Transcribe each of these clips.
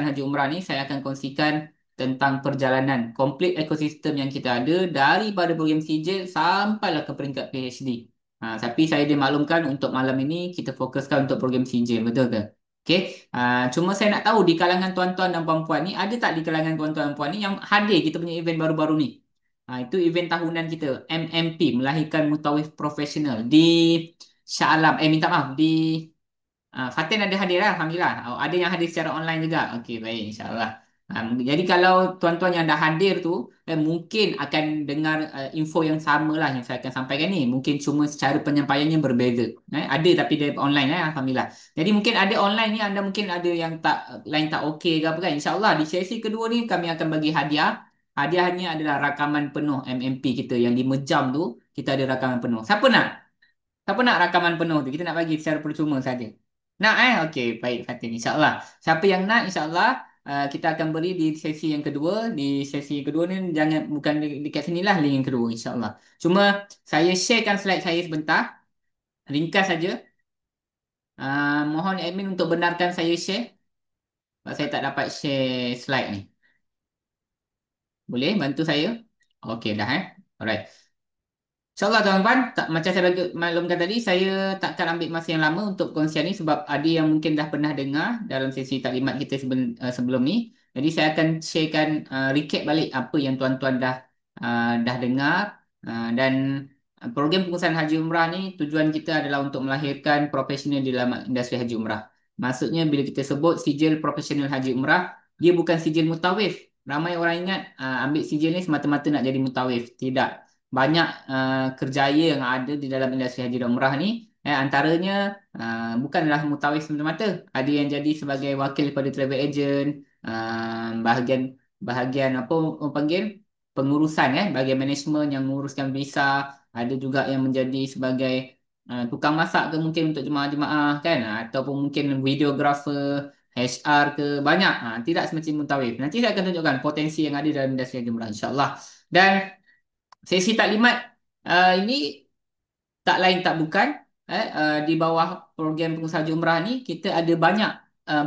pengurusan haji umrah ni saya akan kongsikan tentang perjalanan komplit ekosistem yang kita ada daripada program sijil sampailah ke peringkat PhD. Tapi saya dimaklumkan untuk malam ini kita fokuskan untuk program sijil, betul ke? Okey. Cuma saya nak tahu di kalangan tuan-tuan dan puan-puan ni ada tak di kalangan tuan-tuan dan puan ni yang hadir kita punya event baru-baru ni? Itu event tahunan kita MMP, melahirkan mutawif profesional di Shah Alam. Minta maaf di Fatin ada hadir lah, Alhamdulillah. Oh, ada yang hadir secara online juga. Okey, baik, insyaAllah. Jadi kalau tuan-tuan yang dah hadir tu, mungkin akan dengar info yang sama lah yang saya akan sampaikan ni. Mungkin cuma secara penyampaiannya berbeza. Ada tapi dia online, Alhamdulillah. Jadi mungkin ada online ni, anda mungkin ada yang tak lain tak okey ke apa kan. InsyaAllah di sesi kedua ni kami akan bagi hadiah. Hadiahnya adalah rakaman penuh MMP kita yang 5 jam tu. Kita ada rakaman penuh. Siapa nak? Siapa nak rakaman penuh tu? Kita nak bagi secara percuma saja. Nak Okey, baik Fatin. InsyaAllah. Siapa yang nak, insyaAllah kita akan beri di sesi yang kedua. Di sesi yang kedua ni jangan bukan dekat sini lah link yang kedua, insyaAllah. Cuma saya sharekan slide saya sebentar. Ringkas saja. Mohon admin untuk benarkan saya share. Sebab saya tak dapat share slide ni. Boleh bantu saya? Okey dah Alright. InsyaAllah tuan-tuan, macam saya maklumkan tadi, saya takkan ambil masa yang lama untuk perkongsian ni sebab ada yang mungkin dah pernah dengar dalam sesi taklimat kita sebelum ni. Jadi saya akan sharekan recap balik apa yang tuan-tuan dah dengar. Dan program pengurusan haji umrah ni tujuan kita adalah untuk melahirkan profesional di dalam industri haji umrah. Maksudnya bila kita sebut sijil profesional haji umrah, dia bukan sijil mutawif. Ramai orang ingat ambil sijil ni semata-mata nak jadi mutawif. Tidak. Banyak kerjaya yang ada di dalam industri haji dan umrah ni, antaranya bukanlah mutawif semata-mata. Ada yang jadi sebagai wakil pada travel agent, bahagian bahagian apa orang panggil pengurusan, bahagian management yang menguruskan visa. Ada juga yang menjadi sebagai tukang masak ke mungkin untuk jemaah-jemaah kan. Ataupun mungkin videographer, HR ke, banyak. Tidak semacam mutawif. Nanti saya akan tunjukkan potensi yang ada dalam industri haji umrah, insyaAllah. Dan sesi taklimat ini tak lain tak bukan, di bawah program pengusaha haji umrah ni kita ada banyak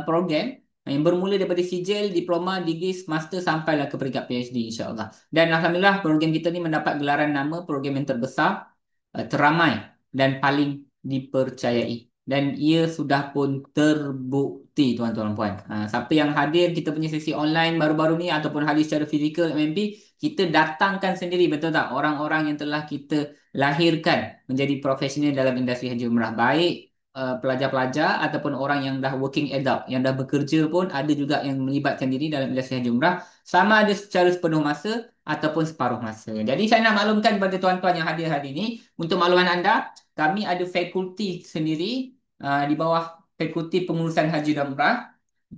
program yang bermula daripada sijil, diploma, digri, master sampailah ke peringkat PhD, insyaAllah. Dan Alhamdulillah program kita ni mendapat gelaran nama program yang terbesar, teramai dan paling dipercayai. Dan ia sudah pun terbukti, tuan-tuan dan puan. Siapa yang hadir kita punya sesi online baru-baru ni ataupun hadir secara fizikal MMP, kita datangkan sendiri, betul tak? Orang-orang yang telah kita lahirkan menjadi profesional dalam industri haji umrah. Baik pelajar-pelajar ataupun orang yang dah working adult, yang dah bekerja pun ada juga yang melibatkan diri dalam industri haji umrah. Sama ada secara sepenuh masa ataupun separuh masa. Jadi saya nak maklumkan kepada tuan-tuan yang hadir hari ini, untuk makluman anda, kami ada fakulti sendiri di bawah fakulti pengurusan haji dan umrah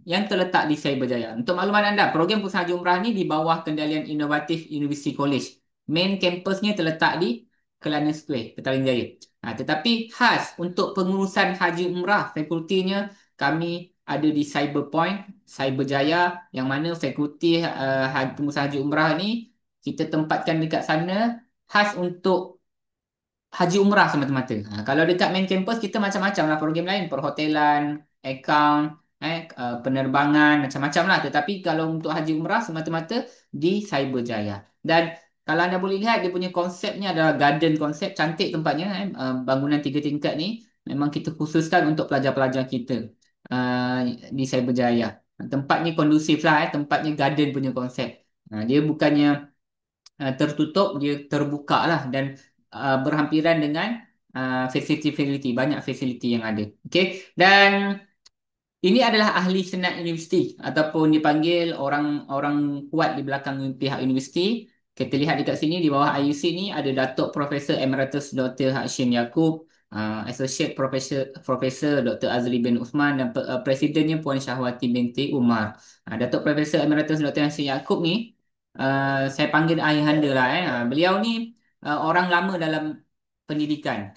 yang terletak di Cyberjaya. Untuk makluman anda, program pengurusan haji umrah ni di bawah kendalian inovatif University College. Main campusnya terletak di Kelana Square, Petaling Jaya. Tetapi khas untuk pengurusan haji umrah, fakultinya kami ada di Cyberpoint, Cyberjaya, yang mana fakulti pengurusan haji umrah ni kita tempatkan dekat sana khas untuk haji umrah semata-mata. Kalau dekat main campus kita macam-macam lah program lain, perhotelan, account, penerbangan, macam-macam lah. Tetapi kalau untuk haji umrah semata-mata di Cyberjaya. Dan kalau anda boleh lihat dia punya konsepnya adalah garden konsep, cantik tempatnya. Bangunan 3 tingkat ni memang kita khususkan untuk pelajar-pelajar kita uh, di Cyberjaya. Tempatnya kondusif lah, tempatnya garden punya konsep. Dia bukannya tertutup, dia terbuka lah dan berhampiran dengan fasiliti-fasiliti, banyak fasiliti yang ada. Okey, dan ini adalah ahli senat universiti ataupun dipanggil orang-orang kuat di belakang pihak universiti. Kita lihat dekat sini di bawah IUC ni ada Datuk Profesor Emeritus Dr. Hashim Yaakob, Associate Profesor Dr. Azli bin Uthman dan Presidennya Puan Syahwati binti Umar. Datuk Profesor Emeritus Dr. Hashim Yaakob ni saya panggil ayahanda lah. Beliau ni orang lama dalam pendidikan.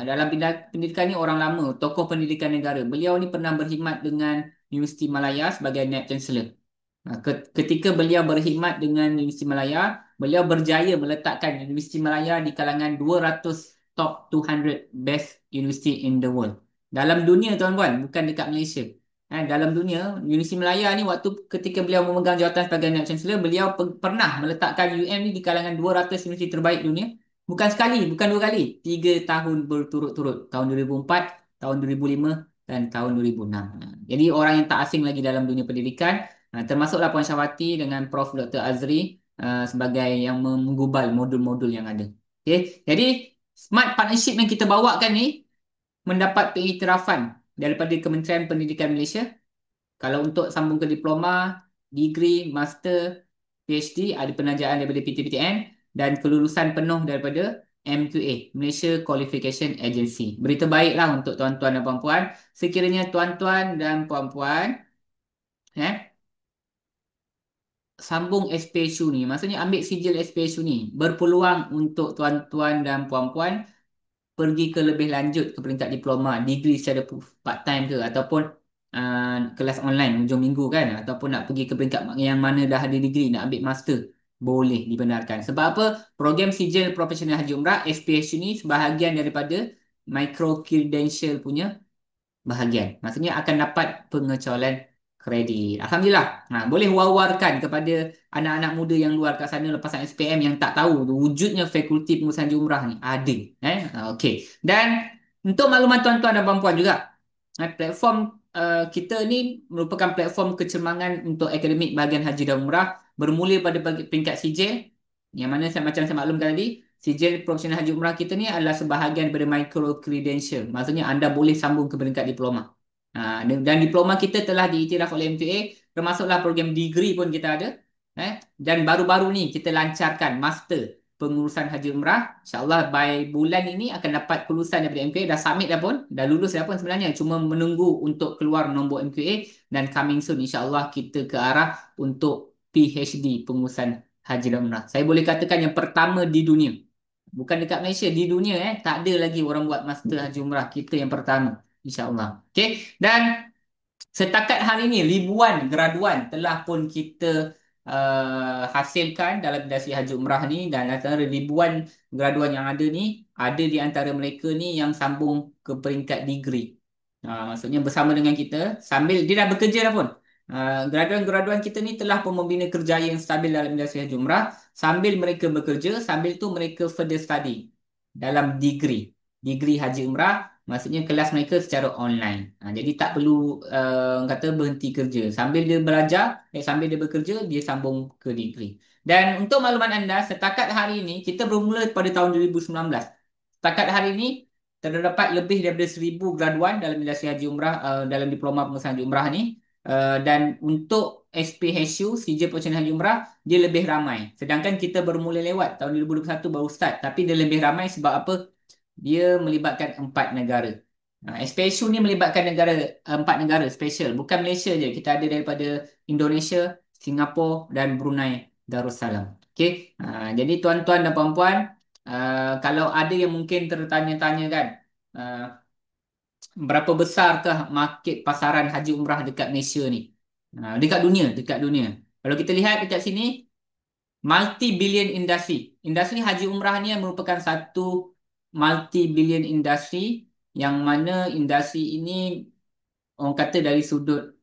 Dalam pendidikan ni orang lama, tokoh pendidikan negara. Beliau ni pernah berkhidmat dengan Universiti Malaya sebagai Naib Chancellor. Ketika beliau berkhidmat dengan Universiti Malaya, beliau berjaya meletakkan Universiti Malaya di kalangan 200 top 200 best university in the world. Dalam dunia tuan-tuan, bukan dekat Malaysia. dalam dunia. Yunus Malaya ni waktu ketika beliau memegang jawatan sebagai Naib Chancellor, beliau pernah meletakkan UM ni di kalangan 200 universiti terbaik dunia. Bukan sekali, bukan dua kali. 3 tahun berturut-turut. Tahun 2004, tahun 2005 dan tahun 2006. Jadi orang yang tak asing lagi dalam dunia pendidikan, termasuklah Puan Syawati dengan Prof. Dr. Azri sebagai yang menggubal modul-modul yang ada. Okay. Jadi smart partnership yang kita bawakan ni mendapat pengiktirafan daripada Kementerian Pendidikan Malaysia. Kalau untuk sambung ke diploma, degree, master, PhD, ada penajaan daripada PTPTN dan kelulusan penuh daripada MQA, Malaysia Qualification Agency. Berita baiklah untuk tuan-tuan dan puan-puan. Sekiranya tuan-tuan dan puan-puan sambung SPSU ni, maksudnya ambil sijil SPSU ni, berpeluang untuk tuan-tuan dan puan-puan pergi ke lebih lanjut ke peringkat diploma, degree secara part time ke ataupun kelas online hujung minggu kan, ataupun nak pergi ke peringkat yang mana dah ada degree nak ambil master, boleh dibenarkan. Sebab apa? Program sijil profesional Haji Umrah SPSU ni sebahagian daripada micro credential punya bahagian. Maksudnya akan dapat pengecualian kredit. Alhamdulillah. Boleh war-warkan kepada anak-anak muda yang luar kat sana lepasan SPM yang tak tahu wujudnya fakulti pengurusan jumrah ni. Ada. Okey. Dan untuk makluman tuan-tuan dan puan-puan juga, platform kita ni merupakan platform kecermangan untuk akademik bahagian haji dan umrah bermula pada peringkat sijil yang mana macam saya maklumkan tadi. Sijil profesional haji umrah kita ni adalah sebahagian daripada micro credential. Maksudnya anda boleh sambung ke peringkat diploma. Dan diploma kita telah diiktiraf oleh MTA, termasuklah program degree pun kita ada. Dan baru-baru ni kita lancarkan master pengurusan haji umrah. InsyaAllah by bulan ini akan dapat kelulusan daripada MQA. Dah submit dah pun. Dah lulus dah pun sebenarnya. Cuma menunggu untuk keluar nombor MQA. Dan coming soon insyaAllah kita ke arah untuk PhD pengurusan haji dan umrah. Saya boleh katakan yang pertama di dunia. Bukan dekat Malaysia, di dunia tak ada lagi orang buat master haji umrah. Kita yang pertama, insya-Allah. Okey. Dan setakat hari ini ribuan graduan telah pun kita hasilkan dalam industri haji umrah ni, dan antara ribuan graduan yang ada ni, ada di antara mereka ni yang sambung ke peringkat degree. Maksudnya bersama dengan kita sambil dia dah bekerja dah pun. Graduan-graduan kita ni telah pun membina kerjaya yang stabil dalam industri haji umrah. Sambil mereka bekerja, sambil tu mereka further study dalam degree haji umrah, maksudnya kelas mereka secara online. Jadi tak perlu kata berhenti kerja. Sambil dia belajar, sambil dia bekerja, dia sambung ke degree. Dan untuk makluman anda, setakat hari ini kita bermula pada tahun 2019. Setakat hari ini terdapat lebih daripada 1,000 graduan dalam industri haji umrah, dalam diploma pengurusan haji umrah ni. Dan untuk SPHU, Sijil Pengurusan Haji Umrah, dia lebih ramai. Sedangkan kita bermula lewat tahun 2021 baru start. Tapi dia lebih ramai sebab apa? Dia melibatkan 4 negara. SPHU ni melibatkan 4 negara special. Bukan Malaysia je. Kita ada daripada Indonesia, Singapura dan Brunei Darussalam. Okay? Jadi tuan-tuan dan puan-puan, kalau ada yang mungkin tertanya-tanya kan, berapa besarkah market pasaran haji umrah dekat Malaysia ni? Dekat dunia, dekat dunia. Kalau kita lihat dekat sini, multi-billion industri. Industri haji umrah ni merupakan satu multi-billion industri yang mana industri ini orang kata dari sudut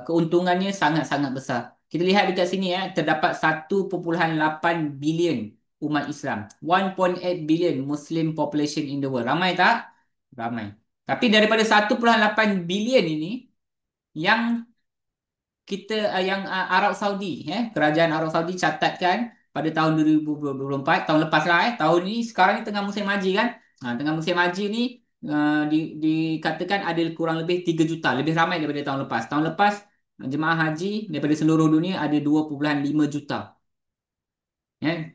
keuntungannya sangat-sangat besar. Kita lihat dekat sini terdapat 1.8 bilion umat Islam. 1.8 billion Muslim population in the world. Ramai tak? Ramai. Tapi daripada 1.8 bilion ini, yang Arab Saudi, kerajaan Arab Saudi catatkan pada tahun 2024, tahun lepas lah, tahun ini, sekarang ni tengah musim haji kan. Tengah musim haji ni dikatakan ada kurang lebih 3 juta, lebih ramai daripada tahun lepas. Tahun lepas jemaah haji daripada seluruh dunia ada 2.5 juta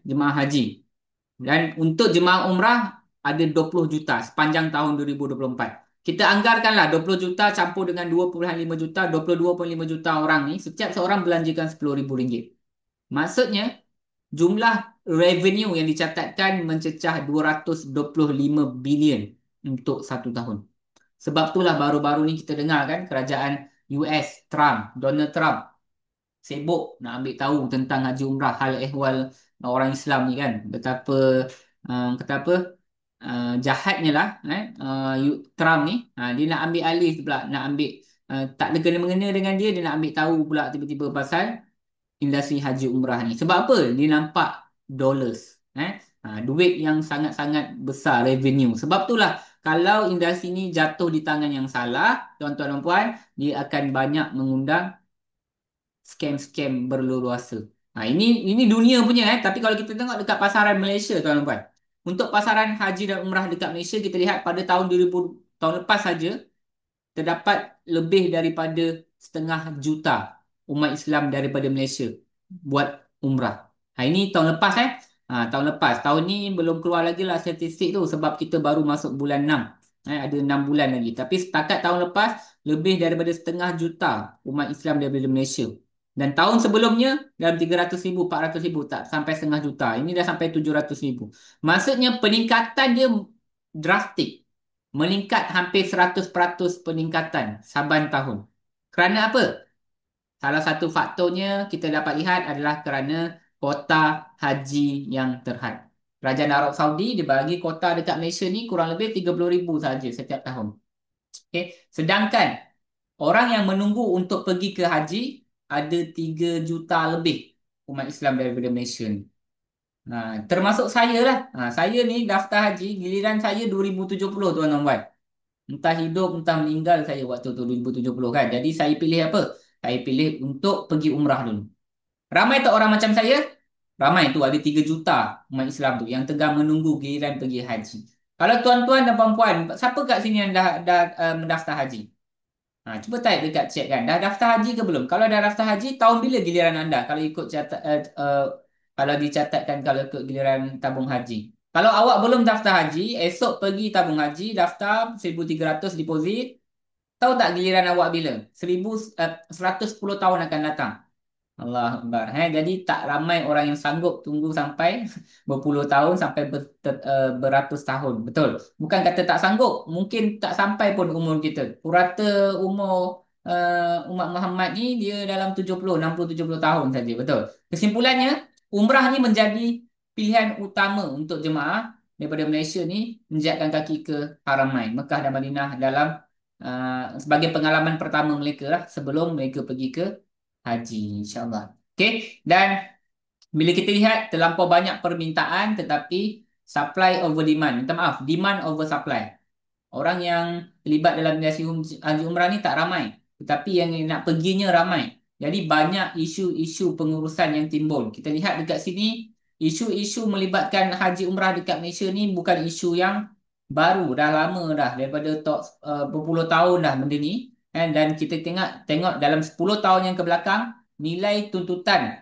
jemaah haji. Dan untuk jemaah umrah ada 20 juta sepanjang tahun 2024. Kita anggarkanlah 20 juta campur dengan 2.5 juta, 22.5 juta orang ni, setiap seorang belanjakan RM10,000. Maksudnya, jumlah revenue yang dicatatkan mencecah 225 bilion untuk satu tahun. Sebab itulah baru-baru ni kita dengar kan kerajaan US, Donald Trump sibuk nak ambil tahu tentang haji umrah, hal ehwal orang Islam ni kan. Betapa kata apa jahatnya lah Trump ni, dia nak ambil alih pula, nak ambil tak ada kena-mengena dengan dia, dia nak ambil tahu pula tiba-tiba pasal industri haji umrah ni. Sebab apa? Dia nampak dollars. Duit yang sangat-sangat besar revenue. Sebab itulah kalau industri ni jatuh di tangan yang salah, tuan-tuan dan puan, dia akan banyak mengundang scam-scam berleluasa. Ini dunia punya tapi kalau kita tengok dekat pasaran Malaysia tuan-tuan. Untuk pasaran haji dan umrah dekat Malaysia kita lihat pada tahun 2000 tahun lepas saja terdapat lebih daripada 500,000 umat Islam daripada Malaysia buat umrah. Ini tahun lepas tahun lepas. Tahun ni belum keluar lagi lah statistik tu sebab kita baru masuk bulan 6. Ada 6 bulan lagi. Tapi setakat tahun lepas lebih daripada 500,000 umat Islam daripada Malaysia. Dan tahun sebelumnya dalam 300,000, 400,000 tak sampai 500,000. Ini dah sampai 700,000. Maksudnya peningkatan dia drastik. Meningkat hampir 100% peningkatan saban tahun. Kerana apa? Salah satu faktornya kita dapat lihat adalah kerana kota haji yang terhad. Kerajaan Arab Saudi dia bagi kota dekat Malaysia ni kurang lebih 30,000 saja setiap tahun. Okay. Sedangkan orang yang menunggu untuk pergi ke haji ada 3 juta lebih umat Islam daripada Malaysia ni. Termasuk saya lah. Saya ni daftar haji, giliran saya 2070 tuan-tuan. Entah hidup, entah meninggal saya waktu tu 2070 kan. Jadi saya pilih apa? Saya pilih untuk pergi umrah dulu. Ramai tak orang macam saya? Ramai tu ada 3 juta umat Islam tu yang tengah menunggu giliran pergi haji. Kalau tuan-tuan dan puan-puan, siapa kat sini yang dah mendaftar haji? Cuba type dekat chat kan. Dah daftar haji ke belum? Kalau dah daftar haji, tahun bila giliran anda? Kalau ikut kalau dicatatkan kalau ikut giliran tabung haji. Kalau awak belum daftar haji, esok pergi tabung haji, daftar 1,300 deposit. Tahu tak giliran awak bila? 110 tahun akan datang. Allah Akbar. Jadi tak ramai orang yang sanggup tunggu sampai berpuluh tahun sampai beratus tahun. Betul. Bukan kata tak sanggup, mungkin tak sampai pun umur kita. Purata umur umat Muhammad ni dia dalam 70, 60, 70 tahun saja. Betul. Kesimpulannya, umrah ni menjadi pilihan utama untuk jemaah daripada Malaysia ni menjejakkan kaki ke Haramain, Mekah dan Madinah dalam sebagai pengalaman pertama mereka lah sebelum mereka pergi ke haji insyaAllah. Okey, dan bila kita lihat terlampau banyak permintaan tetapi supply over demand. Minta maaf, demand over supply. Orang yang terlibat dalam industri haji umrah ni tak ramai. Tetapi yang nak perginya ramai. Jadi banyak isu-isu pengurusan yang timbul. Kita lihat dekat sini, isu-isu melibatkan haji umrah dekat Malaysia ni bukan isu yang baru. Dah lama dah. Daripada berpuluh tahun dah benda ni. Dan kita tengok dalam 10 tahun yang kebelakang, nilai tuntutan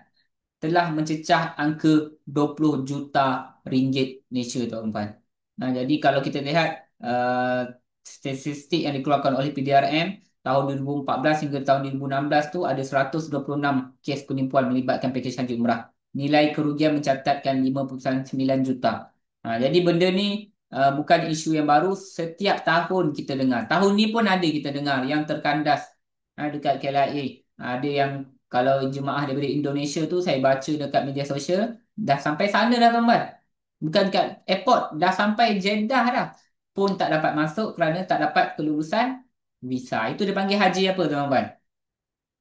telah mencecah angka 20 juta ringgit Malaysia tuan-tuan. Jadi kalau kita lihat statistik yang dikeluarkan oleh PDRM tahun 2014 hingga tahun 2016 tu ada 126 kes penipuan melibatkan pakej haji umrah. Nilai kerugian mencatatkan 5.9 juta. Jadi benda ni bukan isu yang baru. Setiap tahun kita dengar. Tahun ni pun ada kita dengar yang terkandas dekat KLIA. Ada yang kalau jemaah daripada Indonesia tu saya baca dekat media sosial dah sampai sana dah tuan-tuan. Bukan kat airport, dah sampai Jeddah dah. Pun tak dapat masuk kerana tak dapat kelulusan visa. Itu dipanggil haji apa tuan-tuan?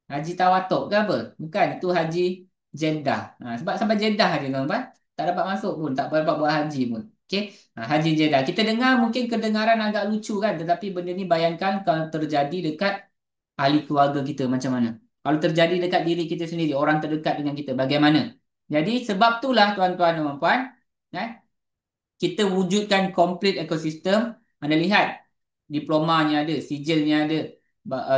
Haji tawatuk ke apa? Bukan, itu haji Jeddah. Sebab sampai Jeddah je tuan-tuan. Tak dapat masuk pun, tak dapat buat haji pun. Okey, haji Jeddah. Kita dengar mungkin kedengaran agak lucu kan, tetapi benda ni bayangkan kalau terjadi dekat ahli keluarga kita macam mana. Kalau terjadi dekat diri kita sendiri, orang terdekat dengan kita, bagaimana? Jadi sebab itulah tuan-tuan dan puan-puan, kita wujudkan complete ekosistem. Anda lihat, diplomanya ada, sijilnya ada,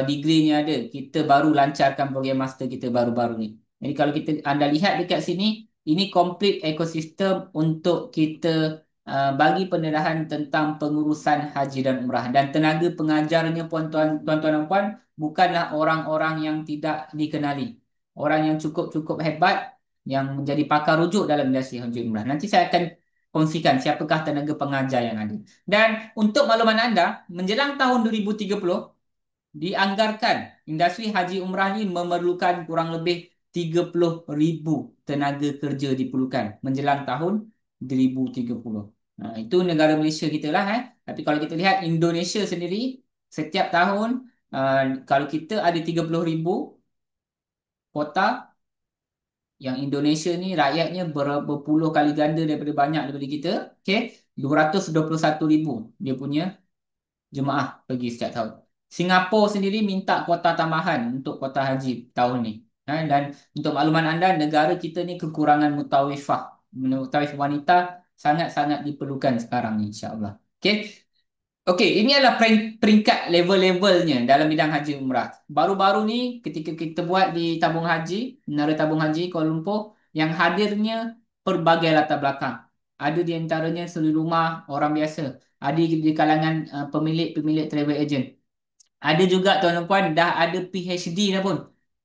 degreenya ada. Kita baru lancarkan program master kita baru-baru ni. Jadi kalau anda lihat dekat sini, ini complete ekosistem untuk kita bagi pendedahan tentang pengurusan haji dan umrah. Dan tenaga pengajarnya tuan-tuan dan puan bukanlah orang-orang yang tidak dikenali. Orang yang cukup-cukup hebat yang menjadi pakar rujuk dalam industri haji umrah. Nanti saya akan kongsikan siapakah tenaga pengajar yang ada. Dan untuk makluman anda, menjelang tahun 2030, dianggarkan industri haji umrah ini memerlukan kurang lebih 30,000 tenaga kerja diperlukan menjelang tahun 2030. Itu negara Malaysia kita lah. Tapi kalau kita lihat Indonesia sendiri, setiap tahun Kalau kita ada 30,000 kuota, yang Indonesia ni rakyatnya berpuluh kali ganda daripada banyak daripada kita. Okey, 221,000 dia punya jemaah pergi setiap tahun. Singapura sendiri minta kuota tambahan untuk kuota haji tahun ni. Dan untuk makluman anda, negara kita ni kekurangan mutawifah. Mutawif wanita sangat-sangat diperlukan sekarang ni, insya-Allah. Okey. Okey, ini adalah peringkat level-levelnya dalam bidang haji umrah. Baru-baru ni ketika kita buat di tabung haji, Menara Tabung Haji Kuala Lumpur, yang hadirnya pelbagai latar belakang. Ada di antaranya suri rumah orang biasa, ada di kalangan pemilik-pemilik travel agent. Ada juga tuan dan puan dah ada PhD dah pun.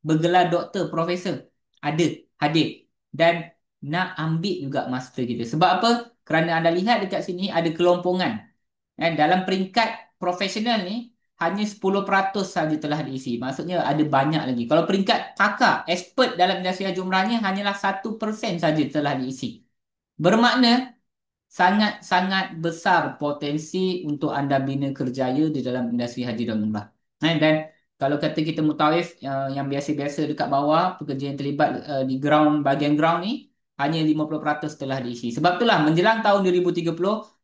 Bergelar doktor, profesor. Ada, hadir. Dan nak ambil juga master kita. Sebab apa? Kerana anda lihat dekat sini ada kelompongan. Dalam peringkat profesional ni, hanya 10% saja telah diisi. Maksudnya ada banyak lagi. Kalau peringkat pakar, expert dalam industri haji umrahnya, hanyalah 1% saja telah diisi. Bermakna sangat-sangat besar potensi untuk anda bina kerjaya di dalam industri haji dan umrah. Dan kalau kata kita mutawif yang biasa-biasa dekat bawah, pekerja yang terlibat di bahagian ground ni, hanya 50% telah diisi. Sebab itulah menjelang tahun 2030,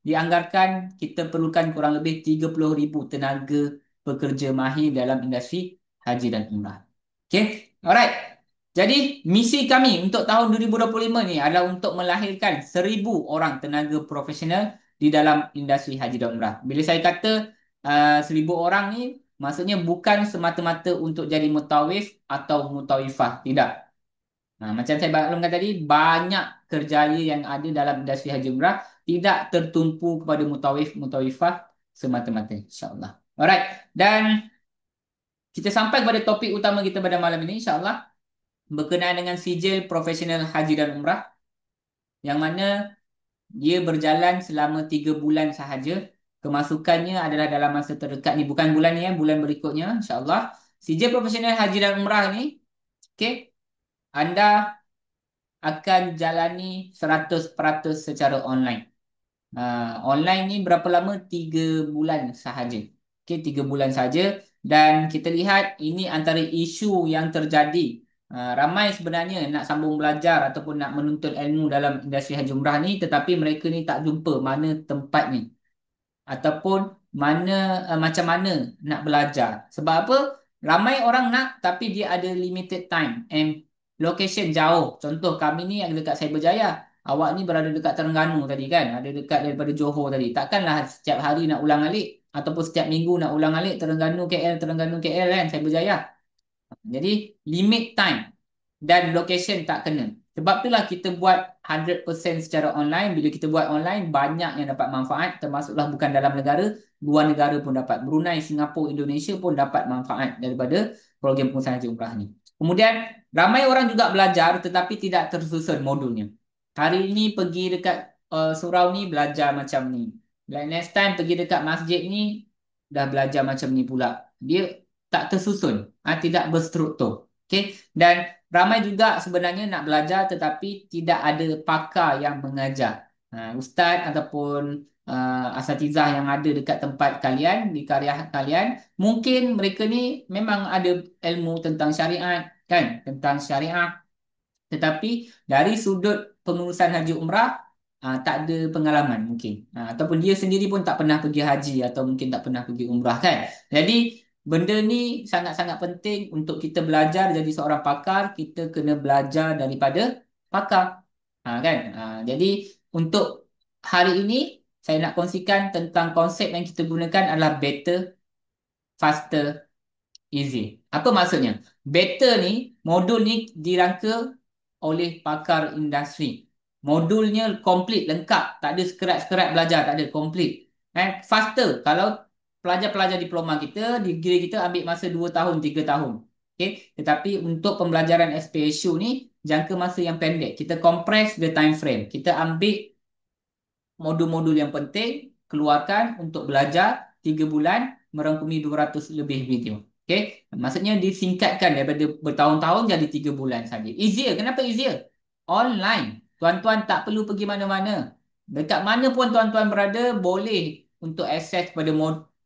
dianggarkan kita perlukan kurang lebih 30,000 tenaga pekerja mahir dalam industri haji dan umrah. Okay, alright. Jadi, misi kami untuk tahun 2025 ni adalah untuk melahirkan 1,000 orang tenaga profesional di dalam industri haji dan umrah. Bila saya kata 1,000 orang ni, maksudnya bukan semata-mata untuk jadi mutawif atau mutawifah. Tidak. Macam saya maklumkan tadi, banyak kerjaya yang ada dalam industri haji umrah tidak tertumpu kepada mutawif, mutawifah semata-mata. InsyaAllah. Alright. Dan kita sampai kepada topik utama kita pada malam ini, insyaAllah, berkenaan dengan sijil profesional haji dan umrah, yang mana dia berjalan selama 3 bulan sahaja. Kemasukannya adalah dalam masa terdekat ni, bukan bulan ni, bulan berikutnya, insyaAllah. Sijil profesional haji dan umrah ni, okay, anda akan jalani 100% secara online. Online ni berapa lama? 3 bulan sahaja. Okey, 3 bulan saja. Dan kita lihat ini antara isu yang terjadi. Ramai sebenarnya nak sambung belajar ataupun nak menuntut ilmu dalam industri haji umrah ni, tetapi mereka ni tak jumpa mana tempatnya ataupun macam mana nak belajar. Sebab apa? Ramai orang nak, tapi dia ada limited time and location jauh. Contoh kami ni yang dekat Cyberjaya. Awak ni berada dekat Terengganu tadi kan? Ada dekat daripada Johor tadi. Takkanlah setiap hari nak ulang alik ataupun setiap minggu nak ulang alik Terengganu KL kan, Cyberjaya. Jadi limit time dan location tak kena. Sebab itulah kita buat 100% secara online. Bila kita buat online, banyak yang dapat manfaat, termasuklah bukan dalam negara, luar negara pun dapat. Brunei, Singapura, Indonesia pun dapat manfaat daripada program pengusahaan haji umrah ni. Kemudian ramai orang juga belajar tetapi tidak tersusun modulnya. Hari ini pergi dekat surau ni belajar macam ni. Next time pergi dekat masjid ni dah belajar macam ni pula. Dia tak tersusun, tidak berstruktur. Okay? Dan ramai juga sebenarnya nak belajar tetapi tidak ada pakar yang mengajar. Ustaz ataupun asatizah yang ada dekat tempat kalian, di karya kalian, mungkin mereka ni memang ada ilmu tentang syariat, kan? Tentang syariah. Tetapi dari sudut pengurusan haji umrah, tak ada pengalaman mungkin. Ataupun dia sendiri pun tak pernah pergi haji atau mungkin tak pernah pergi umrah, kan? Jadi benda ni sangat-sangat penting untuk kita belajar jadi seorang pakar. Kita kena belajar daripada pakar, kan? Jadi untuk hari ini saya nak kongsikan tentang konsep yang kita gunakan adalah better, faster, easy. Apa maksudnya? Better ni, modul ni dirangka oleh pakar industri. Modulnya komplit, lengkap. Tak ada sekerat-sekerat belajar, tak ada, komplit. Faster, kalau pelajar-pelajar diploma kita, degree kita ambil masa 2 tahun, 3 tahun. Okay? Tetapi untuk pembelajaran SPSU ni, jangka masa yang pendek. Kita compress the time frame. Kita ambil modul-modul yang penting, keluarkan untuk belajar 3 bulan, merangkumi 200 lebih video. Okay? Maksudnya disingkatkan daripada bertahun-tahun jadi 3 bulan saja. Easier. Kenapa easier? Online. Tuan-tuan tak perlu pergi mana-mana. Dekat mana pun tuan-tuan berada, boleh untuk akses pada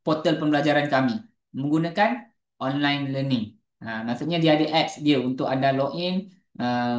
portal pembelajaran kami. Menggunakan online learning. Maksudnya dia ada apps dia untuk anda login,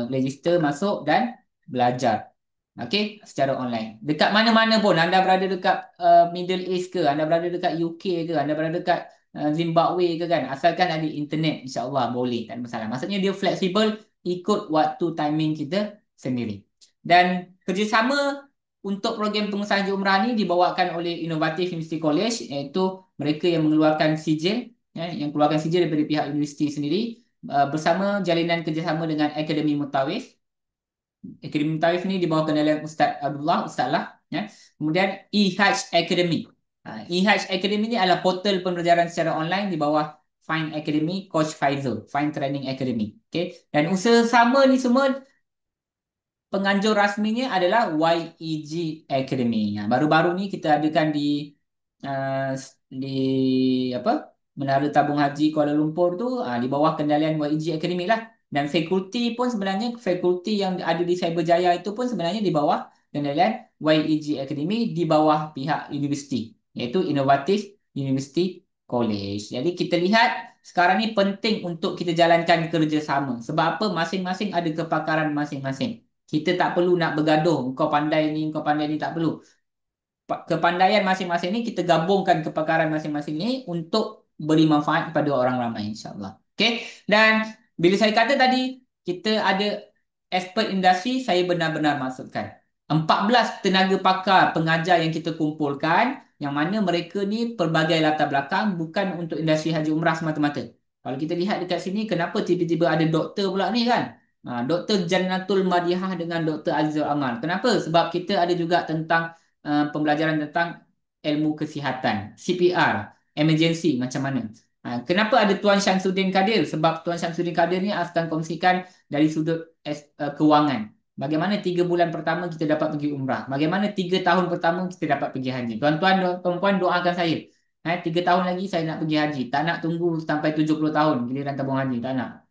register, masuk dan belajar. Okey, secara online. Dekat mana-mana pun, anda berada dekat Middle East ke, anda berada dekat UK ke, anda berada dekat Zimbabwe ke kan, asalkan ada internet, insya-Allah boleh, tak ada masalah. Maksudnya dia fleksibel ikut waktu timing kita sendiri. Dan kerjasama untuk program pengusahaan Haji Umrah ni dibawakan oleh Innovative University College, iaitu mereka yang mengeluarkan sijil, yang keluarkan sijil daripada pihak universiti sendiri, bersama jalinan kerjasama dengan Akademi Mutawif. Akademi Mutawif ni dibawakan oleh Ustaz Abdullah, Ustaz Lah. Kemudian E-Hajj Academy. E-Hajj Academy ni adalah portal pembelajaran secara online di bawah Fine Academy, Coach Faizal, Fine Training Academy. Okay? Dan usaha sama ni semua penganjur rasminya adalah YEG Academy. Baru-baru ni kita adakan uh, di apa, Menara Tabung Haji Kuala Lumpur tu, di bawah kendalian YEG Academy lah. Dan fakulti pun sebenarnya, fakulti yang ada di Cyberjaya itu pun sebenarnya di bawah kendalian YEG Academy, di bawah pihak universiti, iaitu Innovative University College. Jadi kita lihat sekarang ni penting untuk kita jalankan kerjasama. Sebab apa? Masing-masing ada kepakaran masing-masing. Kita tak perlu nak bergaduh. Kau pandai ni, kau pandai ni, tak perlu. Kepandaian masing-masing ni kita gabungkan kepakaran masing-masing ni untuk beri manfaat kepada orang ramai, insya-Allah. Okey. Dan bila saya kata tadi kita ada expert industri, saya benar-benar maksudkan 14 tenaga pakar pengajar yang kita kumpulkan, yang mana mereka ni pelbagai latar belakang, bukan untuk industri haji umrah semata-mata. Kalau kita lihat dekat sini, kenapa tiba-tiba ada doktor pula ni kan? Dr. Jannatul Madihah dengan Dr. Azizul Amal. Kenapa? Sebab kita ada juga tentang pembelajaran tentang ilmu kesihatan, CPR, emergency macam mana. Kenapa ada Tuan Syamsuddin Kadir? Sebab Tuan Syamsuddin Kadir ni akan kongsikan dari sudut kewangan. Bagaimana 3 bulan pertama kita dapat pergi umrah? Bagaimana 3 tahun pertama kita dapat pergi haji? Tuan-tuan, perempuan, doakan saya. 3 tahun lagi saya nak pergi haji. Tak nak tunggu sampai 70 tahun giliran tabung haji. Tak nak.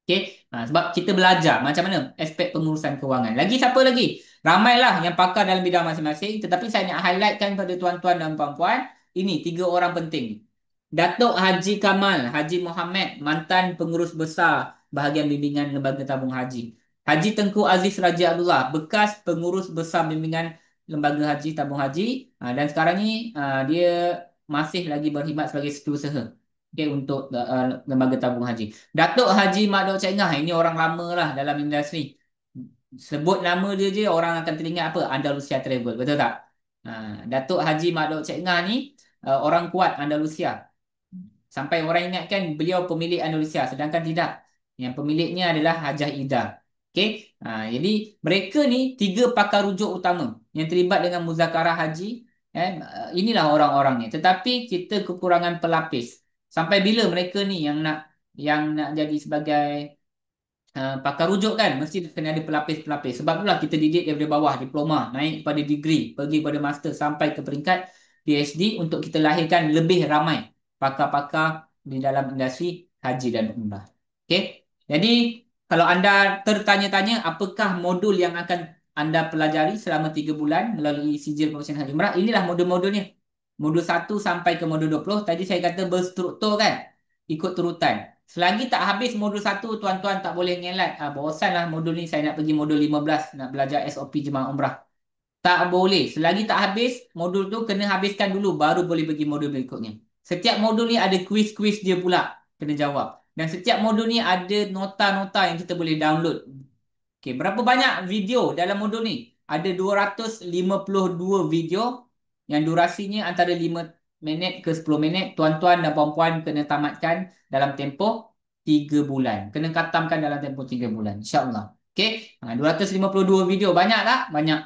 Okey, sebab kita belajar macam mana aspek pengurusan kewangan. Lagi siapa lagi? Ramailah yang pakar dalam bidang masing-masing, tetapi saya nak highlightkan pada tuan-tuan dan puan-puan, ini 3 orang penting. Datuk Haji Kamal Haji Muhammad, mantan pengurus besar bahagian bimbingan Lembaga Tabung Haji. Haji Tengku Aziz Raja Abdullah, bekas pengurus besar bimbingan Lembaga Haji Tabung Haji, dan sekarang ni dia masih lagi berkhidmat sebagai setiausaha, okay, untuk Lembaga Tabung Haji. Datuk Haji Mak Dok Cik Ngah, ini orang lama lah dalam industri. Sebut nama dia je orang akan teringat apa? Andalusia Travel, betul tak? Datuk Haji Mak Dok Cik Ngah ni orang kuat Andalusia. Sampai orang ingatkan beliau pemilik Andalusia, sedangkan tidak. Yang pemiliknya adalah Hajah Ida. Okey, jadi mereka ni 3 pakar rujuk utama yang terlibat dengan muzakarah haji. Inilah orang-orangnya. Tetapi kita kekurangan pelapis. Sampai bila mereka ni yang nak jadi sebagai pakar rujuk kan, mesti kena ada pelapis-pelapis. Sebab itulah kita didik daripada bawah, diploma, naik pada degree, pergi pada master sampai ke peringkat PhD untuk kita lahirkan lebih ramai pakar-pakar di dalam industri haji dan umrah. Okey. Jadi kalau anda tertanya-tanya apakah modul yang akan anda pelajari selama 3 bulan melalui sijil profesional haji umrah, inilah modul-modulnya. Modul 1 sampai ke modul 20. Tadi saya kata berstruktur kan, ikut turutan. Selagi tak habis modul 1, tuan-tuan tak boleh ngelat. Bosanlah modul ni, saya nak pergi modul 15, nak belajar SOP jemaah umrah. Tak boleh. Selagi tak habis, modul tu kena habiskan dulu, baru boleh pergi modul berikutnya. Setiap modul ni ada kuis-kuis dia pula, kena jawab. Dan setiap modul ni ada nota-nota yang kita boleh download. Okey, berapa banyak video dalam modul ni? Ada 252 video yang durasinya antara 5 minit ke 10 minit. Tuan-tuan dan puan-puan kena tamatkan dalam tempoh 3 bulan. Kena khatamkan dalam tempoh 3 bulan, insya-Allah. Okey, 252 video banyak tak? Banyak.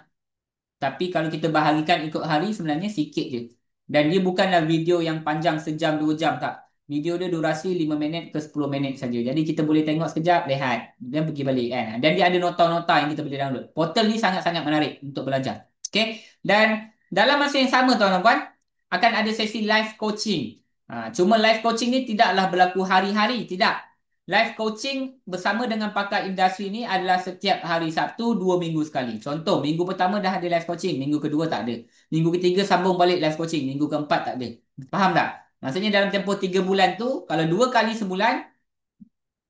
Tapi kalau kita bahagikan ikut hari, sebenarnya sikit je. Dan dia bukanlah video yang panjang sejam 2 jam, tak. Video dia durasi 5 minit ke 10 minit saja. Jadi kita boleh tengok sekejap, lihat, dan pergi balik kan. Dan dia ada nota-nota yang kita boleh download. Portal ni sangat-sangat menarik untuk belajar. Okey. Dan dalam masa yang sama tuan-tuan, akan ada sesi live coaching. Cuma live coaching ni tidaklah berlaku hari-hari, tidak. Live coaching bersama dengan pakar industri ni adalah setiap hari Sabtu 2 minggu sekali. Contoh, minggu pertama dah ada live coaching, minggu kedua tak ada. Minggu ketiga sambung balik live coaching, minggu keempat tak ada. Faham tak? Maksudnya dalam tempoh 3 bulan tu, kalau 2 kali sebulan,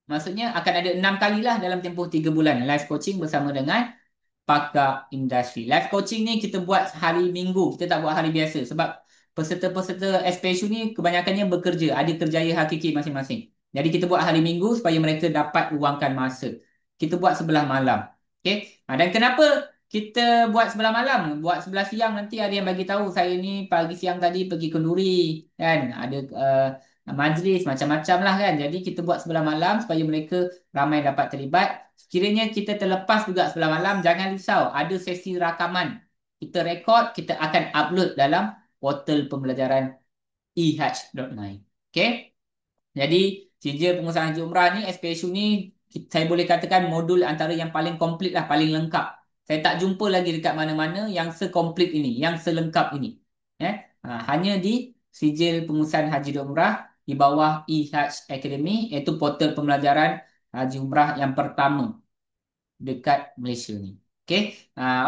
maksudnya akan ada 6 kali lah dalam tempoh 3 bulan live coaching bersama dengan pakar industri. Live coaching ni kita buat hari Minggu, kita tak buat hari biasa sebab peserta-peserta SPSU ni kebanyakannya bekerja, ada kerjaya hakiki masing-masing. Jadi kita buat hari Minggu supaya mereka dapat luangkan masa. Kita buat sebelah malam. Okey. Dan kenapa kita buat sebelah malam? Buat sebelah siang nanti ada yang bagi tahu saya ni pagi siang tadi pergi kenduri kan, ada majlis macam-macam lah kan. Jadi kita buat sebelah malam supaya mereka ramai dapat terlibat. Sekiranya kita terlepas juga sebelah malam, jangan risau. Ada sesi rakaman. Kita rekod, kita akan upload dalam portal pembelajaran ehaj.my. Okay? Jadi, sijil pengusahaan haji umrah ni, SPSU ni, saya boleh katakan modul antara yang paling komplit lah, paling lengkap. Saya tak jumpa lagi dekat mana-mana yang sekomplit ini, yang selengkap ini. Hanya di sijil pengusahaan haji dan umrah di bawah eHajj Academy, iaitu portal pembelajaran haji umrah yang pertama dekat Malaysia ni. Okey.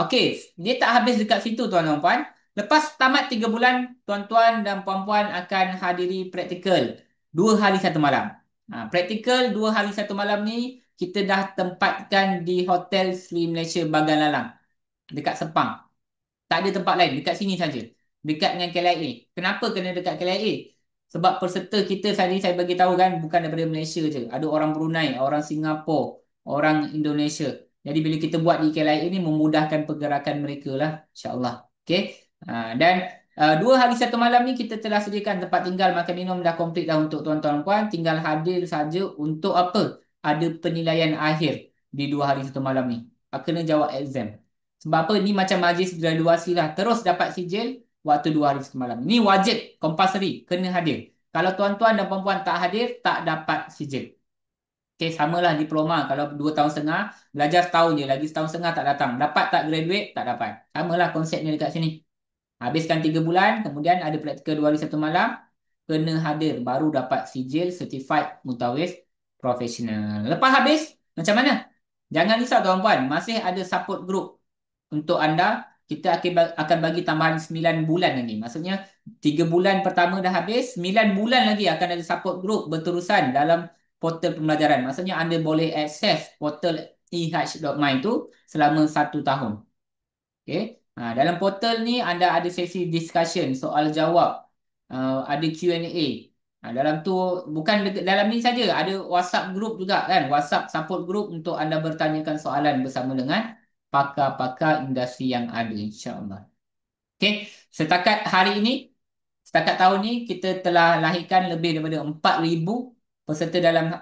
Okey, dia tak habis dekat situ tuan-tuan dan puan. Lepas tamat 3 bulan, tuan-tuan dan puan-puan akan hadiri praktikal 2 hari 1 malam. Praktikal 2 hari 1 malam ni kita dah tempatkan di Hotel Sri Malaysia Bagan Lalang dekat Sepang. Tak ada tempat lain, dekat sini saja. Dekat dengan KLIA. Kenapa kena dekat KLIA? Sebab peserta kita tadi saya bagi tahu kan bukan daripada Malaysia je. Ada orang Brunei, orang Singapura, orang Indonesia. Jadi bila kita buat di KLIA ni memudahkan pergerakan mereka lah, insya-Allah. Okey. Dan 2 hari 1 malam ni kita telah sediakan tempat tinggal, makan minum dah komplit dah untuk tuan-tuan dan puan. Tinggal hadir saja untuk apa? Ada penilaian akhir di 2 hari 1 malam ni. Kena jawab exam. Sebab apa? Ni macam majlis graduasi lah. Terus dapat sijil waktu 2 hari 1 malam. Ni wajib, compulsory, kena hadir. Kalau tuan-tuan dan puan-puan tak hadir, tak dapat sijil. Okay, samalah diploma. Kalau 2 tahun setengah, belajar setahun je. Lagi setahun setengah tak datang. Dapat tak graduate? Tak dapat. Samalah konsepnya dekat sini. Habiskan 3 bulan, kemudian ada praktikal 2 hari 1 malam. Kena hadir, baru dapat sijil Certified Mutawif Professional. Lepas habis, macam mana? Jangan risau tuan-puan. Masih ada support group untuk anda. Kita akan bagi tambahan 9 bulan lagi. Maksudnya 3 bulan pertama dah habis, 9 bulan lagi akan ada support group berterusan dalam portal pembelajaran. Maksudnya anda boleh akses portal ehaj.my itu selama 1 tahun. Okay. Dalam portal ni anda ada sesi discussion, soal jawab, ada Q&A. Dalam tu bukan dalam ni saja, ada WhatsApp group juga kan, WhatsApp support group untuk anda bertanyakan soalan bersama dengan pakar-pakar industri yang ada, insya-Allah. Okey, setakat tahun ni kita telah lahirkan lebih daripada 4,000 peserta dalam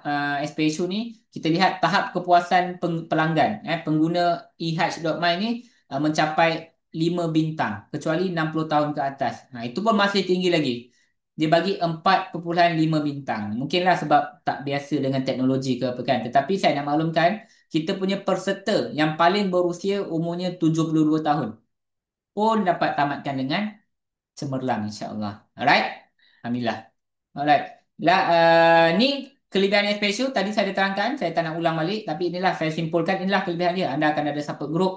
SPSU ni. Kita lihat tahap kepuasan pelanggan, pengguna ehaj.my ni mencapai 5 bintang kecuali 60 tahun ke atas. Itu pun masih tinggi lagi. Dia bagi 4,5 bintang. Mungkinlah sebab tak biasa dengan teknologi ke apa kan. Tetapi saya nak maklumkan, kita punya peserta yang paling berusia umurnya 72 tahun pun dapat tamatkan dengan cemerlang, insya-Allah. Alright? Alhamdulillah. Alright. Ni kelebihan SPSU tadi saya dah terangkan, saya tak nak ulang balik, tapi inilah saya simpulkan, inilah kelebihan dia. Anda akan ada support group.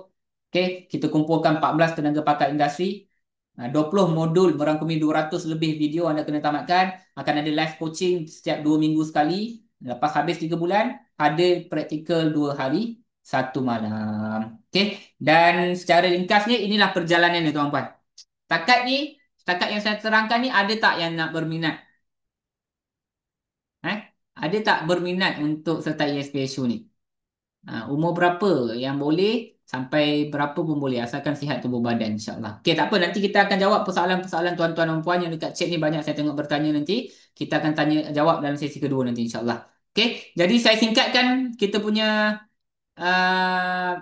Okey, kita kumpulkan 14 tenaga pakar industri. 20 modul merangkumi 200 lebih video anda kena tamatkan. Akan ada live coaching setiap 2 minggu sekali. Lepas habis 3 bulan, ada praktikal 2 hari 1 malam. Okey, dan secara ringkasnya inilah perjalanan ni tuan-tuan. Setakat yang saya terangkan ni, ada tak yang nak berminat? Ada tak berminat untuk sertai SPSU ni? Umur berapa yang boleh, sampai berapa pun boleh, asalkan sihat tubuh badan, insya-Allah. Okey, tak apa, nanti kita akan jawab persoalan-persoalan tuan-tuan dan puan yang dekat chat ni, banyak saya tengok bertanya nanti. Kita akan tanya jawab dalam sesi kedua nanti, insya-Allah. Okey, jadi saya singkatkan kita punya uh,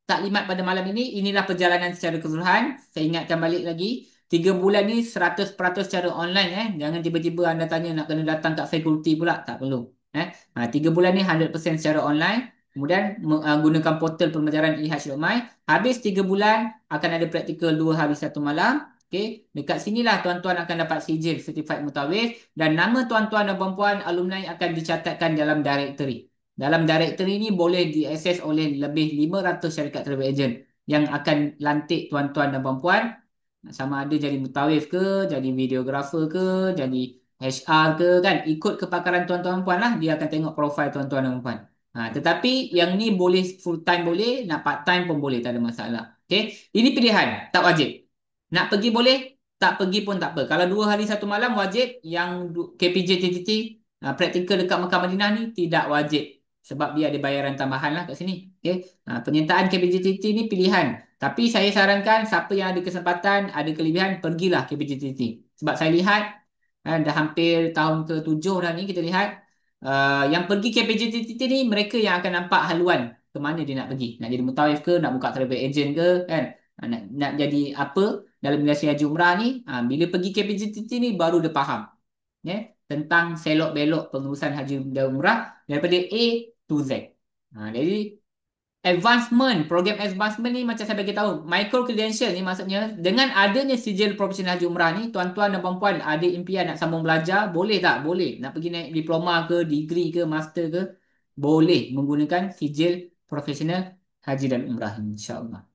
taklimat pada malam ini. Inilah perjalanan secara keseluruhan. Saya ingatkan balik lagi, 3 bulan ni 100% secara online. Jangan tiba-tiba anda tanya nak kena datang kat fakulti pula, tak perlu. 3 bulan ni 100% secara online. Kemudian gunakan portal pembelajaran ehaj.my. Habis 3 bulan akan ada praktikal 2 hari 1 malam. Okey, dekat sinilah tuan-tuan akan dapat sijil Certified Mutawif dan nama tuan-tuan dan puan-puan alumni akan dicatatkan dalam directory. Dalam directory ni boleh diakses oleh lebih 500 syarikat travel agent yang akan lantik tuan-tuan dan puan-puan, sama ada jadi mutawif ke, jadi videographer ke, jadi HR ke kan, ikut kepakaran tuan-tuan dan puan lah, dia akan tengok profil tuan-tuan dan puan. Tetapi yang ni boleh full time boleh, nak part time pun boleh, tak ada masalah. Okay, ini pilihan, tak wajib. Nak pergi boleh, tak pergi pun tak apa. Kalau 2 hari 1 malam wajib, yang KPJ TTT praktikal dekat Mekah Madinah ni tidak wajib. Sebab dia ada bayaran tambahan lah kat sini. Okay. Penyertaan KPJ TTT ni pilihan. Tapi saya sarankan siapa yang ada kesempatan, ada kelebihan, pergilah KPJ TTT. Sebab saya lihat dah hampir tahun ke-7 dah ni kita lihat yang pergi KPJTT ni mereka yang akan nampak haluan ke mana dia nak pergi. Nak jadi mutawif ke, nak buka travel agent ke kan. Nak jadi apa dalam industri haji umrah ni. Bila pergi KPJTT ni baru dia faham ya, tentang selok belok pengurusan haji dan umrah daripada A to Z. Jadi program advancement ni macam saya bagi tahu, micro credential ni maksudnya dengan adanya sijil profesional Haji Umrah ni, tuan-tuan dan puan-puan ada impian nak sambung belajar, boleh tak? Boleh. Nak pergi naik diploma ke, degree ke, master ke, boleh menggunakan sijil profesional Haji dan Umrah insya-Allah.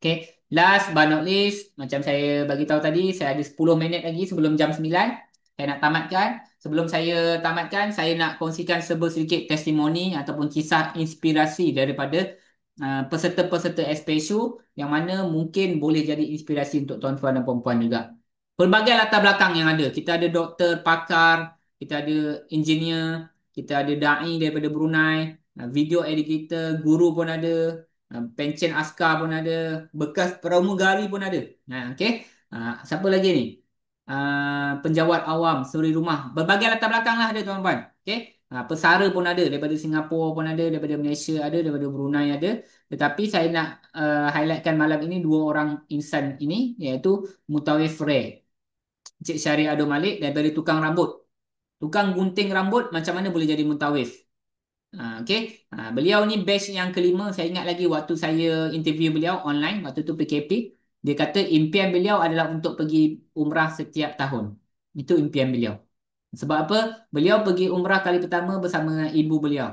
Okay, last but not least, macam saya bagi tahu tadi, saya ada 10 minit lagi sebelum jam 9. Saya nak tamatkan. Sebelum saya tamatkan, saya nak kongsikan sedikit testimoni ataupun kisah inspirasi daripada peserta-peserta SPSU yang mana mungkin boleh jadi inspirasi untuk tuan-tuan dan puan-puan juga. Pelbagai latar belakang yang ada. Kita ada doktor, pakar, kita ada engineer, kita ada dai daripada Brunei, video editor, guru pun ada, pencen askar pun ada, bekas pramugari pun ada. Okey. Siapa lagi ni? Penjawat awam, suri rumah. Berbagai latar belakang lah ada tuan-tuan. Okey. Pesara pun ada, daripada Singapura pun ada, daripada Malaysia ada, daripada Brunei ada. Tetapi saya nak highlightkan malam ini dua orang insan ini, iaitu Mutawif Ray, Cik Syari Ado Malik daripada tukang rambut. Tukang gunting rambut macam mana boleh jadi mutawif. Okey. Beliau ni batch yang kelima. Saya ingat lagi waktu saya interview beliau online, waktu tu PKP. Dia kata impian beliau adalah untuk pergi umrah setiap tahun. Itu impian beliau. Sebab apa? Beliau pergi umrah kali pertama bersama dengan ibu beliau.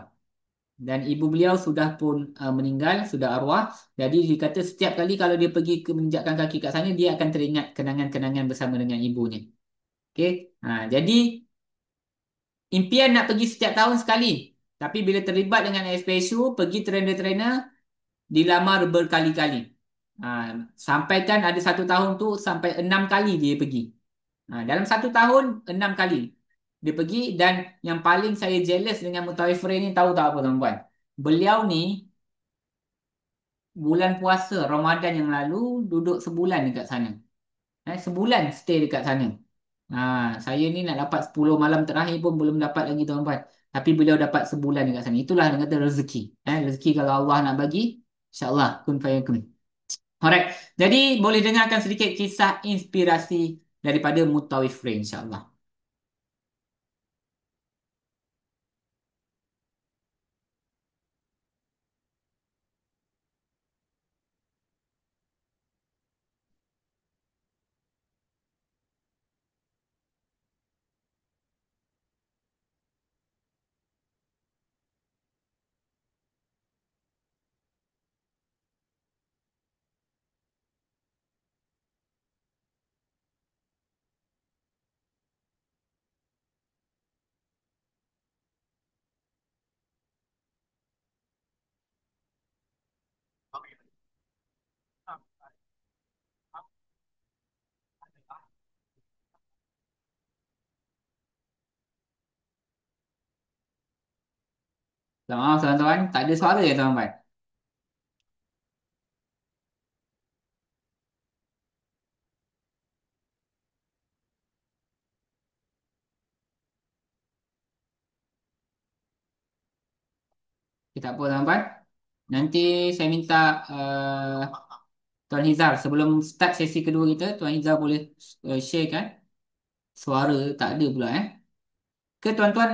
Dan ibu beliau sudah pun meninggal, sudah arwah. Jadi dia kata setiap kali kalau dia pergi ke menginjakkan kaki kat sana, dia akan teringat kenangan-kenangan bersama dengan ibunya. Okey. Jadi impian nak pergi setiap tahun sekali. Tapi bila terlibat dengan SPSU, pergi trainer-trainer, dilamar berkali-kali. Ha, Sampaikan ada 1 tahun tu sampai 6 kali dia pergi. Dalam 1 tahun, 6 kali dia pergi. Dan yang paling saya jealous dengan Mutawif Ray ni, tahu tak apa tuan-tuan? Beliau ni bulan puasa Ramadan yang lalu duduk sebulan dekat sana. Sebulan stay dekat sana. Saya ni nak dapat 10 malam terakhir pun belum dapat lagi tuan-tuan. Tapi beliau dapat sebulan dekat sana. Itulah yang kata rezeki. Rezeki kalau Allah nak bagi, insya-Allah kun fayakun. Alright. Jadi boleh dengarkan sedikit kisah inspirasi daripada Mutawif Ray insya-Allah. Maaf tuan-tuan, tak ada suara ya tuan-tuan. Kita tak apa tuan-tuan. Nanti saya minta Tuan Hizar sebelum start sesi kedua kita, Tuan Hizar boleh sharekan suara tak ada pula Ke tuan-tuan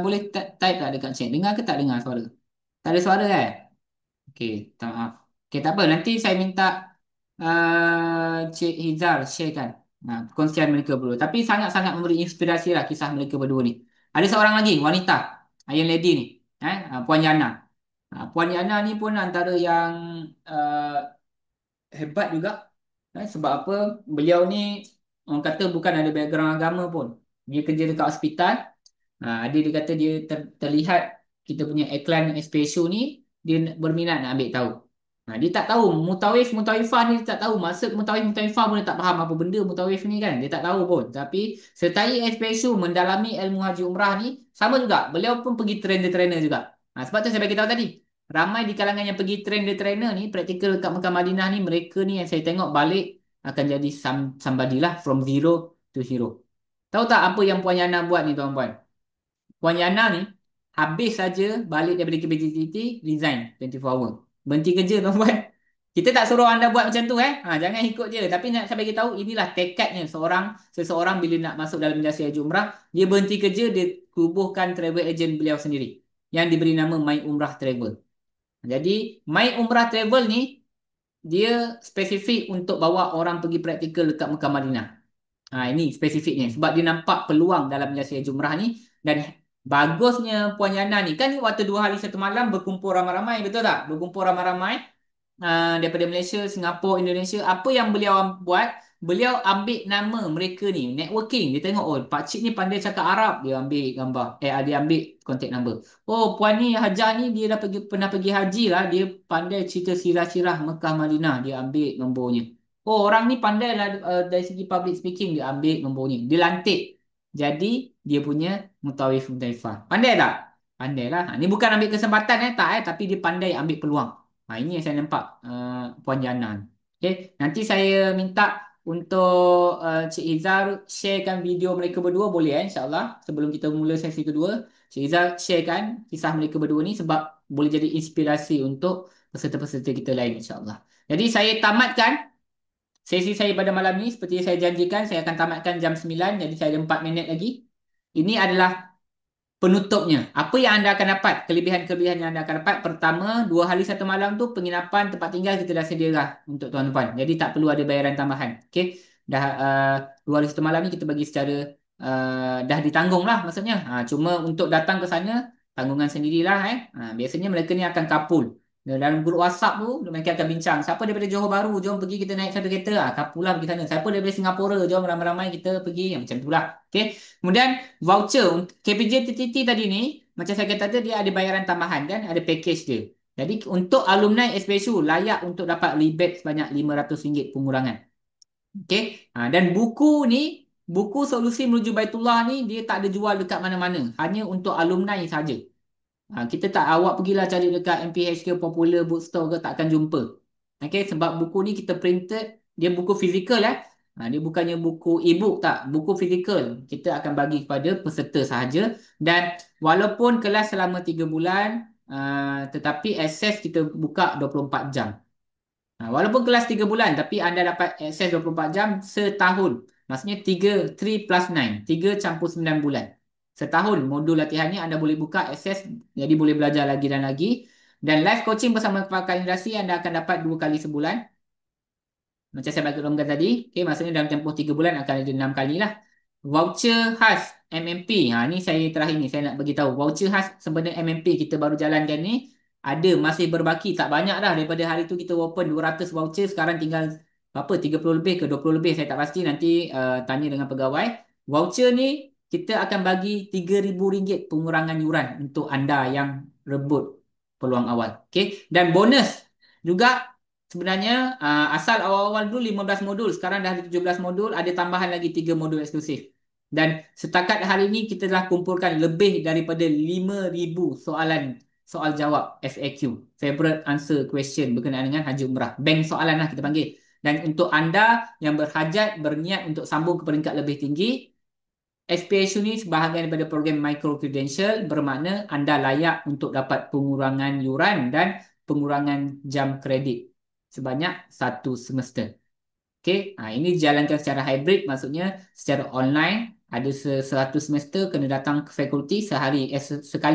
boleh type tak dekat chat? Dengar ke tak dengar suara? Tak ada suara Okey, tak maaf. Okey, tak apa. Nanti saya minta Cik Hizar sharekan perkongsian mereka berdua. Tapi sangat-sangat memberi inspirasi lah kisah mereka berdua ni. Ada seorang lagi, wanita. Iron Lady ni. Puan Yana. Puan Yana ni pun antara yang hebat juga. Sebab apa? Beliau ni orang kata bukan ada background agama pun. Dia kerja dekat hospital. Ada dia kata dia terlihat kita punya iklan SPSU ni, dia berminat nak ambil tahu. Dia tak tahu mutawif mutawifah ni, dia tak tahu maksud mutawif mutawifah pun dia tak faham apa benda mutawif ni kan, dia tak tahu pun. Tapi sertai SPSU mendalami ilmu haji umrah ni, sama juga beliau pun pergi trainer-trainer juga. Sebab tu saya bagi tahu tadi, ramai di kalangan yang pergi trainer-trainer ni praktikal kat Mekah Madinah ni, mereka ni yang saya tengok balik akan jadi somebody lah, from zero to hero. Tahu tak apa yang Puan Yana buat ni tuan-puan? Puan Yana ni habis saja balik daripada KPJTT, resign 24 hour. Berhenti kerja tuan-puan. Kita tak suruh anda buat macam tu jangan ikut je. Tapi nak saya bagi tahu inilah tekadnya seseorang bila nak masuk dalam industri haji umrah, dia berhenti kerja, dia kubuhkan travel agent beliau sendiri yang diberi nama My Umrah Travel. Jadi My Umrah Travel ni dia spesifik untuk bawa orang pergi praktikal dekat Mekah Madinah. Ini spesifiknya sebab dia nampak peluang dalam menyelesaikan jumrah ni. Dan bagusnya Puan Yana ni kan, waktu 2 hari 1 malam berkumpul ramai-ramai, betul tak? Berkumpul ramai-ramai daripada Malaysia, Singapura, Indonesia. Apa yang beliau buat? Beliau ambil nama mereka ni, networking. Dia tengok, oh Pak Cik ni pandai cakap Arab, dia ambil gambar. Dia ambil contact number. Oh Puan ni Hajah ni dia dah pernah pergi haji lah, dia pandai cerita sirah-sirah Mekah Madinah, dia ambil nombornya. Oh orang ni pandai lah dari segi public speaking, dia ambil nombornya. Dia lantik. Jadi dia punya mutawif mutaifah. Pandai tak? Pandai lah. Ni bukan ambil kesempatan tak tapi dia pandai ambil peluang. Ini yang saya nampak Puan Jana. Okay. Nanti saya minta untuk Cik Izar sharekan video mereka berdua, boleh insyaAllah. Sebelum kita mula sesi kedua, Cik Izar sharekan kisah mereka berdua ni sebab boleh jadi inspirasi untuk peserta-peserta kita lain insyaAllah. Jadi saya tamatkan sesi saya pada malam ni. Seperti yang saya janjikan, saya akan tamatkan jam 9. Jadi saya ada 4 minit lagi. Ini adalah penutupnya. Apa yang anda akan dapat, kelebihan-kelebihan yang anda akan dapat. Pertama, 2 hari 1 malam tu penginapan, tempat tinggal kita dah sediakan untuk tuan-tuan. Jadi tak perlu ada bayaran tambahan. Okey. Dah 2 hari 1 malam ni kita bagi secara dah ditanggung lah maksudnya. Cuma untuk datang ke sana tanggungan sendirilah biasanya mereka ni akan kapul. Dalam grup WhatsApp tu mereka akan bincang, siapa daripada Johor Bahru, jom pergi kita naik satu kereta, kapul lah pergi sana. Siapa daripada Singapura, jom ramai-ramai kita pergi, macam tu lah. Okey. Kemudian voucher KPJ TTT tadi ni, macam saya kata tadi, dia ada bayaran tambahan dan ada package dia. Jadi untuk alumni SPSU layak untuk dapat rebate sebanyak RM500 pengurangan. Okey. Dan buku ni, buku Solusi Menuju Baitullah ni, dia tak ada jual dekat mana-mana, hanya untuk alumni saja. Kita tak, awak pergilah cari dekat MPH ke Popular Bookstore ke, takkan jumpa. Okey, sebab buku ni kita printed, dia buku fizikal dia bukannya buku e-book, tak, buku fizikal. Kita akan bagi kepada peserta sahaja. Dan walaupun kelas selama 3 bulan, tetapi akses kita buka 24 jam. Walaupun kelas 3 bulan, tapi anda dapat akses 24 jam setahun. Maksudnya 3 plus 9, 3 campur 9 bulan. Setahun modul latihannya anda boleh buka akses, jadi boleh belajar lagi dan lagi. Dan live coaching bersama pakar industri anda akan dapat 2 kali sebulan. Macam saya bagi romkan tadi, okay, maksudnya dalam tempoh 3 bulan akan ada 6 kali lah. Voucher khas MMP. Ni saya terakhir ni saya nak bagi tahu. Voucher khas sebenarnya MMP kita baru jalankan ni ada, masih berbaki, tak banyak dah. Daripada hari tu kita open 200 voucher, sekarang tinggal berapa, 30 lebih ke 20 lebih, saya tak pasti, nanti tanya dengan pegawai. Voucher ni kita akan bagi RM3,000 pengurangan yuran untuk anda yang rebut peluang awal. Okay? Dan bonus juga. Sebenarnya asal awal-awal dulu 15 modul, sekarang dah ada 17 modul, ada tambahan lagi 3 modul eksklusif. Dan setakat hari ini kita telah kumpulkan lebih daripada 5,000 soalan, soal jawab FAQ, favorite answer question, berkenaan dengan haji umrah. Bank soalan lah kita panggil. Dan untuk anda yang berhajat, berniat untuk sambung ke peringkat lebih tinggi, SPSU ni sebahagian daripada program Micro Credential, bermakna anda layak untuk dapat pengurangan yuran dan pengurangan jam kredit sebanyak 1 semester. Okey, ini dijalankan secara hybrid, maksudnya secara online. Ada 100 semester kena datang ke fakulti sekali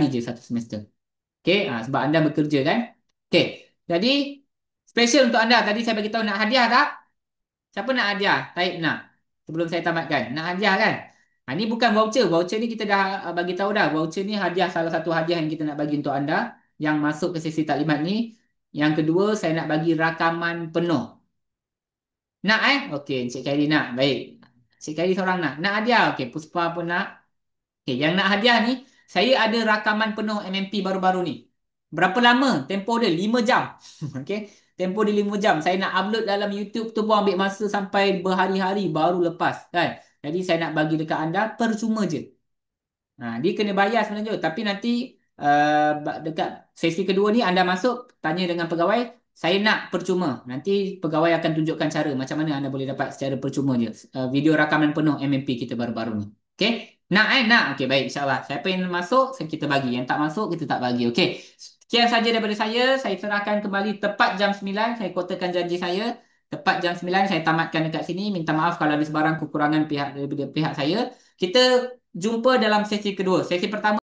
je 1 semester. Okey, sebab anda bekerja kan. Okey, jadi special untuk anda. Tadi saya bagi tahu nak hadiah tak? Siapa nak hadiah? Taib nak. Sebelum saya tamatkan, nak hadiah kan? Ini bukan voucher. Voucher ni kita dah bagi tahu dah. Voucher ni hadiah, salah satu hadiah yang kita nak bagi untuk anda yang masuk ke sesi taklimat ni. Yang kedua, saya nak bagi rakaman penuh. Nak Okey, Encik Khairi nak. Baik. Cik Khairi seorang nak. Nak hadiah. Okey, Puspa pun nak. Okey, yang nak hadiah ni, saya ada rakaman penuh MMP baru-baru ni. Berapa lama? Tempoh dia 5 jam. Okey. Tempoh dia 5 jam. Saya nak upload dalam YouTube tu pun ambil masa sampai berhari-hari baru lepas kan. Jadi saya nak bagi dekat anda percuma je. Dia kena bayar sebenarnya. Tapi nanti dekat sesi kedua ni anda masuk tanya dengan pegawai, saya nak percuma. Nanti pegawai akan tunjukkan cara macam mana anda boleh dapat secara percuma je. Video rakaman penuh MMP kita baru-baru ni. Okey? Nak Nak. Okey, baik, insyaAllah. Siapa yang masuk, kita bagi. Yang tak masuk, kita tak bagi. Okey. Sekian saja daripada saya. Saya serahkan kembali tepat jam 9. Saya kotakan janji saya. Tepat jam 9 saya tamatkan dekat sini. Minta maaf kalau ada sebarang kekurangan daripada pihak saya. Kita jumpa dalam sesi kedua. Sesi pertama